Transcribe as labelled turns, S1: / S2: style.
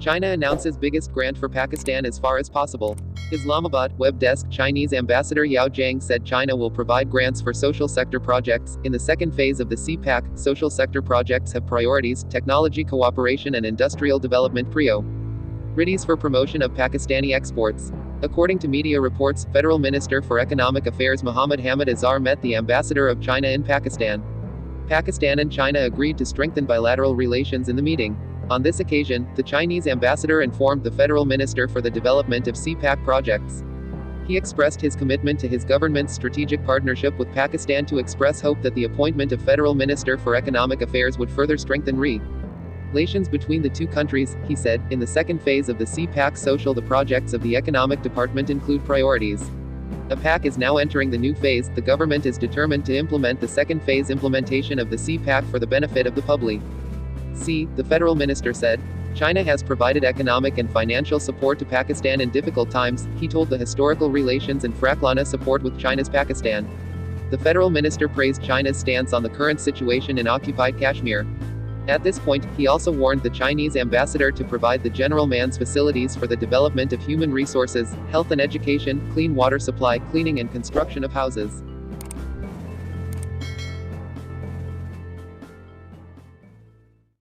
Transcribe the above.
S1: China announces biggest grant for Pakistan as far as possible. Islamabad, web desk. Chinese Ambassador Yao Jiang said China will provide grants for social sector projects. In the second phase of the CPAC, social sector projects have priorities: technology cooperation and industrial development priorities for promotion of Pakistani exports. According to media reports, Federal Minister for Economic Affairs Muhammad Hamid Azhar met the ambassador of China in Pakistan. Pakistan and China agreed to strengthen bilateral relations in the meeting. On this occasion, the Chinese ambassador informed the Federal Minister for the development of CPAC projects. He expressed his commitment to his government's strategic partnership with Pakistan to express hope that the appointment of Federal Minister for Economic Affairs would further strengthen relations between the two countries. He said, in the second phase of the CPAC social, the projects of the Economic Department include priorities. The PAC is now entering the new phase. The government is determined to implement the second phase implementation of the CPAC for the benefit of the public. The Federal Minister said, China has provided economic and financial support to Pakistan in difficult times. He told the historical relations and Fraklana support with China's Pakistan. The Federal Minister praised China's stance on the current situation in occupied Kashmir. At this point, he also warned the Chinese ambassador to provide the general man's facilities for the development of human resources, health and education, clean water supply, cleaning and construction of houses.